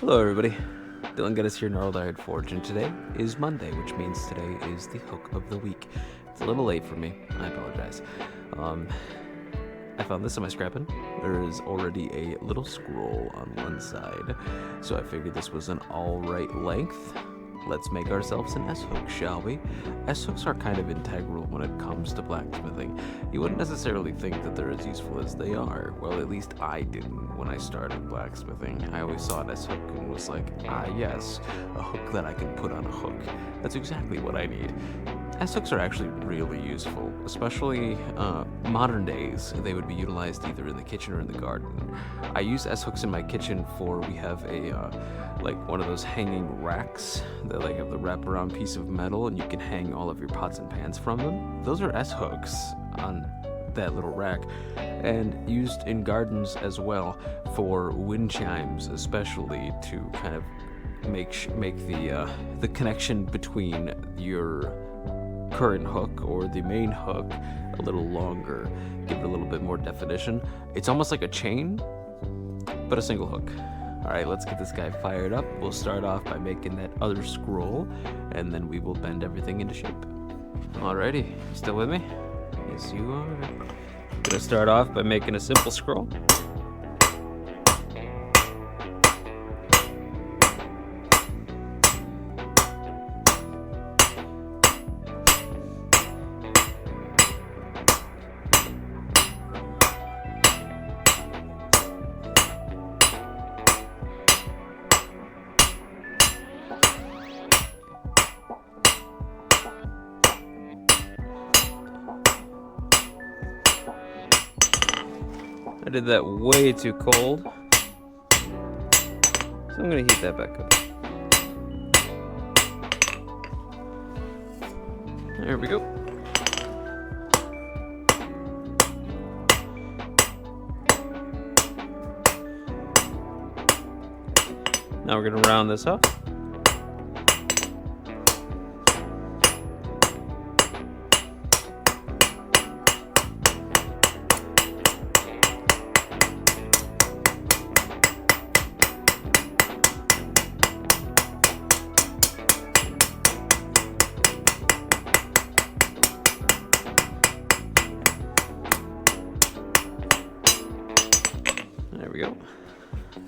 Hello everybody, Dylan Geddes here, Gnarled Iron Forge, and today is Monday, which means today is the hook of the week. It's a little late for me, I apologize. I found this in my scrap bin. There is already a little scroll on one side, so I figured this was an alright length. Let's make ourselves an S-hook, shall we? S-hooks are kind of integral when it comes to blacksmithing. You wouldn't necessarily think that they're as useful as they are. Well, at least I didn't when I started blacksmithing. I always saw an S-hook and was like, yes, a hook that I can put on a hook. That's exactly what I need. S-hooks are actually really useful, especially modern days. They would be utilized either in the kitchen or in the garden. I use S-hooks in my kitchen for, we have a like one of those hanging racks that like have the wraparound piece of metal and you can hang all of your pots and pans from them. Those are S-hooks on that little rack, and used in gardens as well for wind chimes, especially to kind of make the connection between your current hook or the main hook a little longer, give it a little bit more definition. It's almost like a chain, but a single hook. Alright, let's get this guy fired up. We'll start off by making that other scroll, and then we will bend everything into shape. Alrighty, you still with me? Yes, you are. Gonna start off by making a simple scroll. I did that way too cold, so I'm gonna heat that back up. There we go. Now we're gonna round this up. There we go.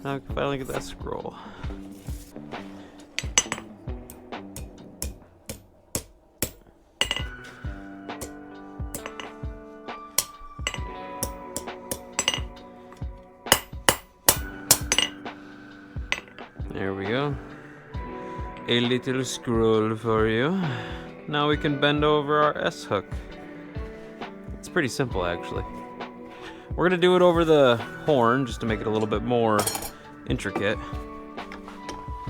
Now I can finally get that scroll. There we go. A little scroll for you. Now we can bend over our S-hook. It's pretty simple, actually. We're gonna do it over the horn just to make it a little bit more intricate.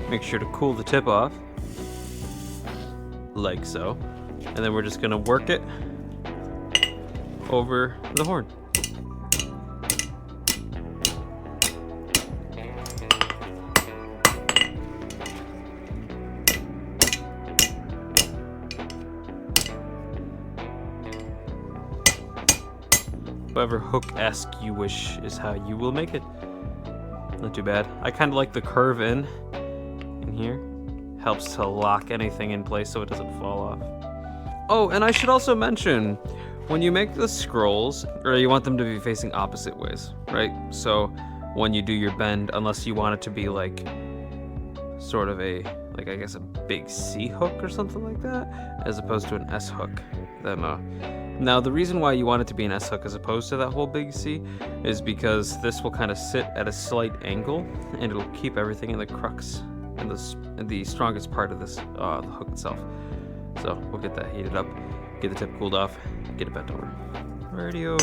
Make sure to cool the tip off, like so. And then we're just gonna work it over the horn. Whatever hook-esque you wish is how you will make it. Not too bad. I kind of like the curve in here. Helps to lock anything in place so it doesn't fall off. Oh, and I should also mention, when you make the scrolls, or you want them to be facing opposite ways, right? So when you do your bend, unless you want it to be like sort of a, like I guess a big C hook or something like that, as opposed to an S hook, then now, the reason why you want it to be an S-hook as opposed to that whole big C is because this will kind of sit at a slight angle, and it'll keep everything in the crux and the strongest part of this, the hook itself. So we'll get that heated up, get the tip cooled off, get it bent over. Radio.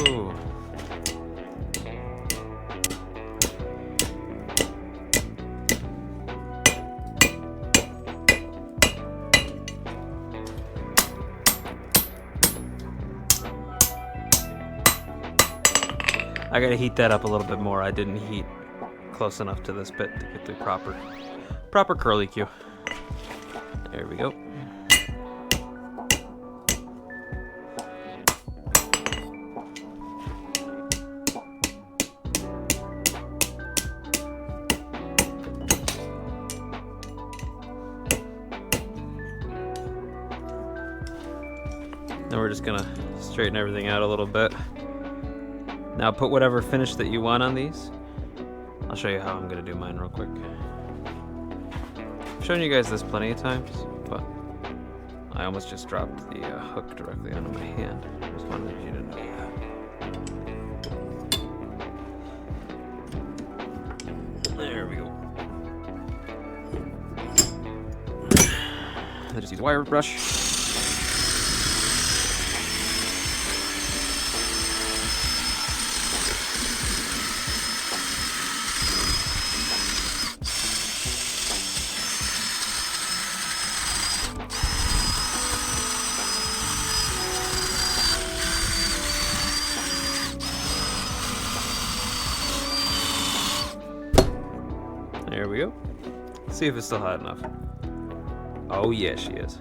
I gotta heat that up a little bit more. I didn't heat close enough to this bit to get the proper curly cue. There we go. Then we're just gonna straighten everything out a little bit. Now put whatever finish that you want on these. I'll show you how I'm gonna do mine real quick. I've shown you guys this plenty of times, but I almost just dropped the hook directly onto my hand. Just wanted you to know that. There we go. I just use a wire brush. There we go. See if it's still hot enough. Oh yeah, she is.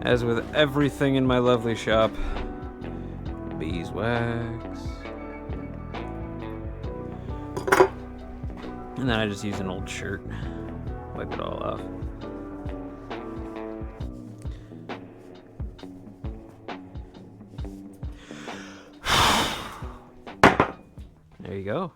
As with everything in my lovely shop, beeswax. And then I just use an old shirt, wipe it all off. There you go.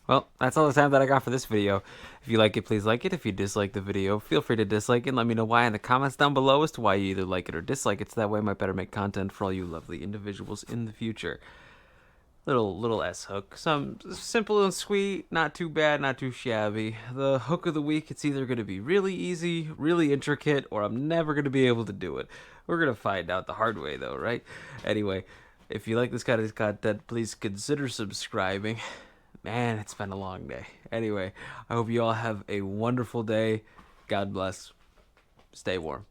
Well, that's all the time that I got for this video. If you like it, please like it. If you dislike the video, feel free to dislike it and let me know why in the comments down below as to why you either like it or dislike it, so that way I might better make content for all you lovely individuals in the future. Little S hook. Some simple and sweet, not too bad, not too shabby. The hook of the week, it's either going to be really easy, really intricate, or I'm never going to be able to do it. We're going to find out the hard way though, right? Anyway, if you like this kind of content, please consider subscribing. Man, it's been a long day. Anyway, I hope you all have a wonderful day. God bless. Stay warm.